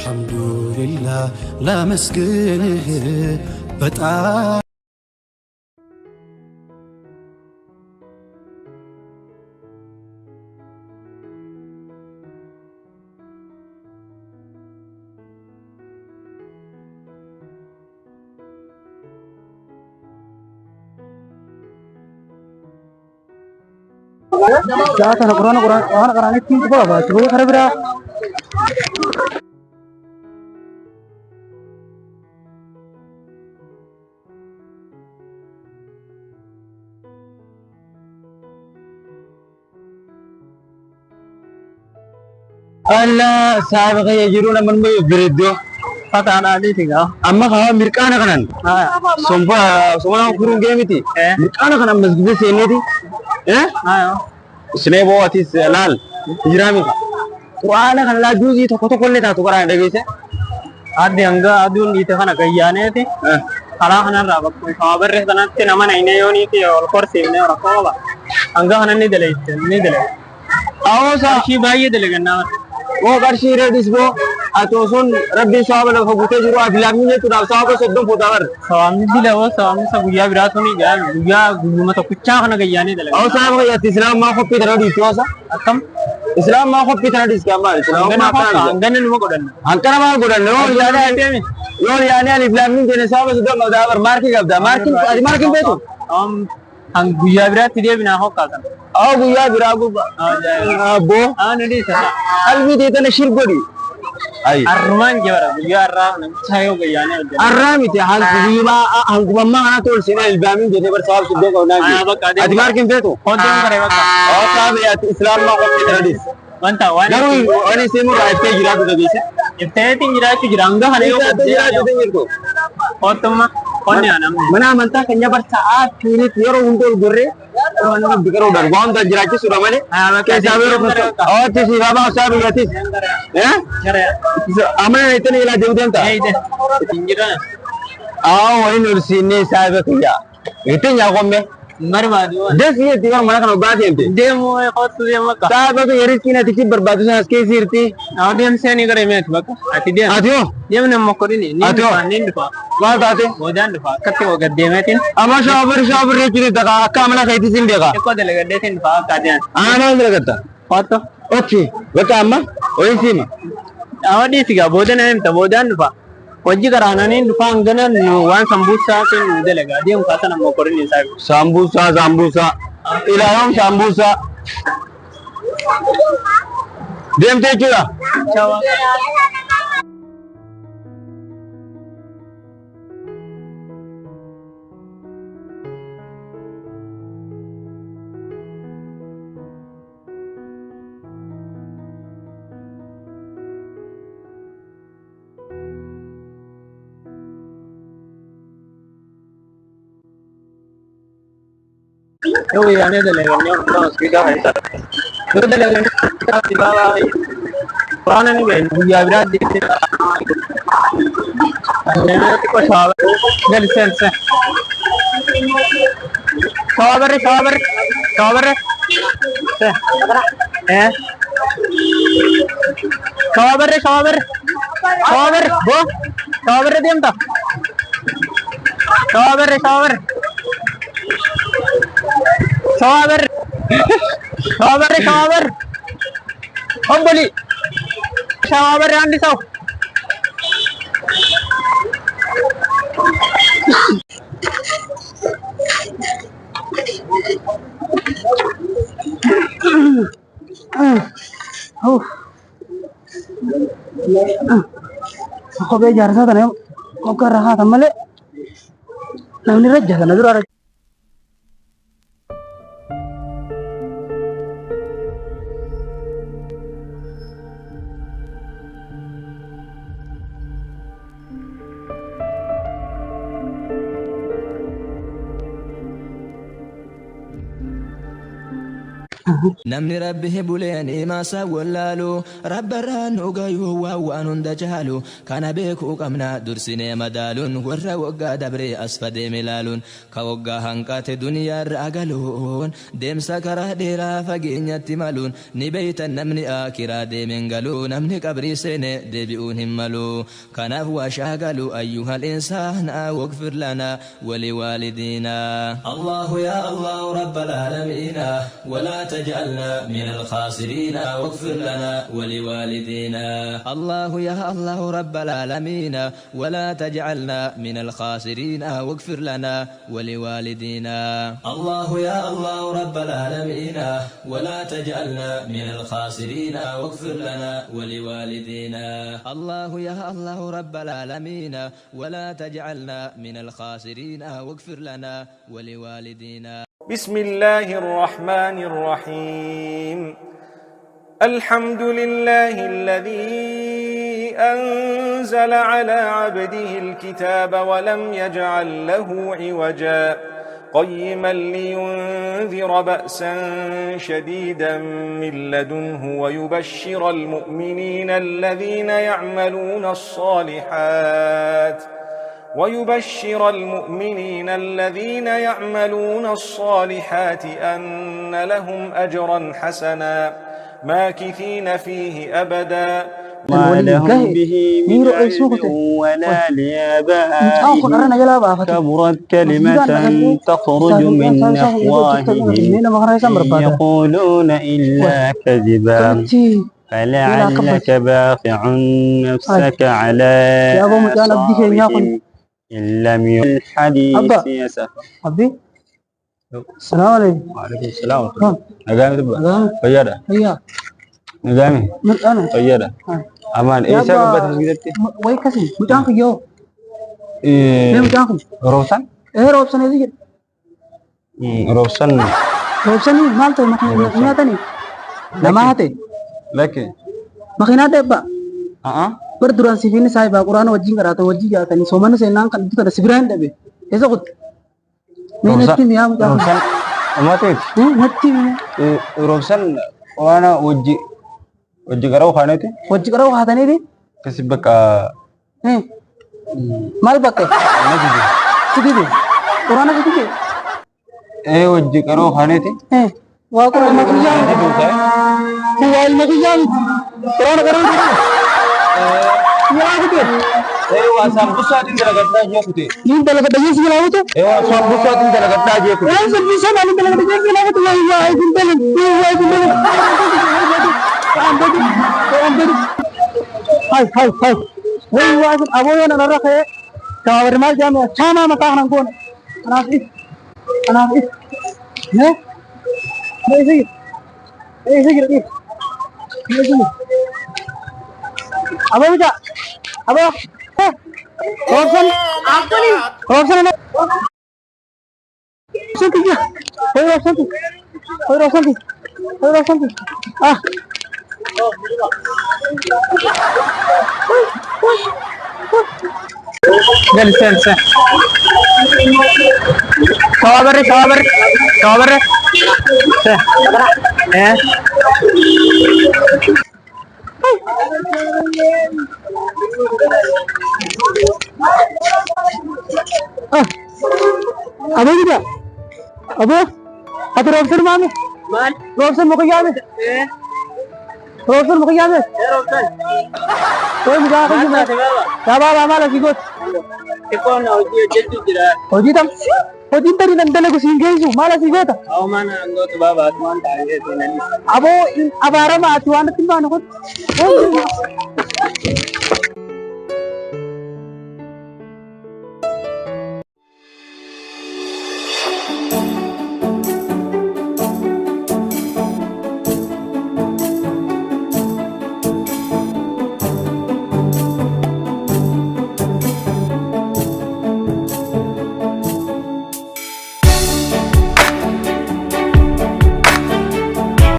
አልሐምዱሊላህ ላመስግንህ በጣም Jahatan Quran Quran itu apa? Coba cara bera. Allah sahabat kayak jiruna man may beredo Kata anak ini tinggal. amma kawa mirkana kanan sompa kurung gemiti mirkana kanan masjid sene ti Ayo. snebo atis lal jirami qur'ana kan la juzi to koto kolle ta to kara dage se Adi angga adun itu kan agaknya itu. Kalau kan ada waktu kabar itu nanti nama ini yoni itu all course ini orang kau angga kan ini delay ini delay. awo sa Si bayi delay kan nama. wo garshi redis bo ato son rabbi sahaba la fagute jiru afilamin ne to da sahaba soddon potawar Suami delay wo suami sabuya berat nih kan. Buya gulu mata kucang kan agaknya delay. awo sahaba ya islam ma khoppi tara di tosa Atam. islam ma khoppi tara di kamal islam ma ta Angga nih mau kodan. ankara ma godan no ya Yol yani alif lam mim jene sahaba soddon mawdawar marki gabda markin betu Ang buya berat dia bina hokal kan. aw guya biragu bo Nanti sana. albi de tane shirgodi ay Arman jawara buya arram sayo agaknya. arrami te hal kuba hal kuba ma ana tol sina ilbamin jene bar sahab suddo ko na adi markin betu Kodong karewa kan. aw sahabe ya islam ma khoppi tara di Wanta wani. garu ani semu raite jiratu da dise Ifteetiin jiraachuu jira hanga kana yoo jiratu de mirko qottumma qonni anam. mana amanta kanya bar saat kini yoro undol gorre orang bikaro dar gom da jirachi sura mane ke sabe ro aw te si baba sabe yatis amana itene ila deudenta Injira aw wani nur sinne sabe kiya itenya gomme mari madu. des ye tigar mana kan obati ente Demo qottu demo ka. sabe ko yeri kina tiki berbatu sa ske sirti Audience ni kare met baka. Ati dia. atio Dia nem mokori ni. Atyo. Ni pa. wa tate Bodan pa. Katte wo gadde metin. ama shabar rekini daga akka amana kaiti sin dega Eko dele gadde tin pa kadian. ana ndra gatta Qotto. ochi baka amma oyin sima Awadi siga bodan em ta bodan pa. Wajji karana ni pa angana wan sambusa tin dele gadde um kata nam mokori ni sai. sambusa ila yom sambusa dem te kira Chawa. Yo yani dele ganyo no sida hai sa. Yo dele ganyo di bawah. Puran ni ben buya berat di sini. Nanti kau sabar. Dari sense. Sabar. Sabar. Bo. Sabar diam tak. Sabar. Ombali. Sabar Andi saw. Ako bejar sa tanay mo karahatan mali. Namni raja sa nadura. نمني ربه بوليني ما سولالو رب الران وقايو وان دجالو كان بيكو قمنا درسيني مدالون ورا وقا دبري أسفد ملالون كوقا هنقات دنيا رأقلون ديم سكرة ديرا فقين يتمالون نبيت نمني آكرا ديمين قالو نمني قبري سيني ديبئون همالو كان أفوا شاقلو أيها الإنسان واغفر لنا ولوالدينا الله يا الله رب العالمين ولا تجعلنا من الخاسرين واغفر لنا ولوالدينا الله يا الله رب العالمين ولا تجعلنا من الخاسرين واغفر لنا ولوالدينا الله يا الله رب العالمين ولا تجعلنا من الخاسرين واغفر لنا ولوالدينا الله يا الله رب العالمين ولا تجعلنا من الخاسرين واغفر لنا ولوالدينا بسم الله الرحمن الرحيم الحمد لله الذي أنزل على عبده الكتاب ولم يجعل له عوجا قيما لينذر بأسا شديدا من لدنه ويبشر المؤمنين الذين يعملون الصالحات أن لهم أجرا حسنا ماكثين فيه أبدا ما لهم به من علم ولا لآبائهم كبرت كلمة تخرج من أفواههم إن يقولون إلا كذبا فلعلك باخع نفسك على آثارهم إن لم يكن الحديث يسفا. السلام عليكم. وعليكم السلام ورحمة الله. نجامي تبا. طيارة. هيا. نجامي. أنا. طيارة. أمان. إيه سبب بتسجيلك؟ وين كسي؟ مجانك يو. إيه. مجانك. روسان؟ إيه روسان هذي. روسان. روسان ini malta makinata ni. Nama hati. لكن. Makinata ba? Berduran sifini saya ba Quran wajib karata wajib ya tani somana saya nang kan itu ada sibiran deh. Esa kut. Neneti ni am jam. روسان. أماتك. Neneti ni. روسان وانا وجي كراو خانه تي. Wajib karo hata ni di. كسبك Mal pakai. أنا جدي. Sidi di. Quran sidi di. إيه وجي كراو خانه تي. Wah Quran makiyam. إيه دوسا. Wah makiyam. Quran Quran. Ya gitu. إيه واسام بساتين درجاتنا جيه كتير. Ini dalam kedai sih lalu tu. إيه واسام بساتين درجاتنا جيه كتير. Yang sebisa mana dalam kedai sih lalu tu. Wah gunting. Wah gunting. Hai. Wah abu yang nara ke. Kawar mal jam ya. Cama mata orang pun. Anak. Ne? Eh sih gitu. Apa bisa? Apa? Robson, apa nih? Robson apa? Robson. Ah. Jadi sen. Kabar. Apa juga? Apa? Atau Robson mana? Robson mau ke mana? Robson mau ke mana? Robson. Kau muka aku juga. Lama lagi kot. Ikaw na oji jira. Oji tadi nanti aku singgih malah sih kot. Aw mana anggo to baba tuan tayo tinani. Abo abara ma tuan timba no kot.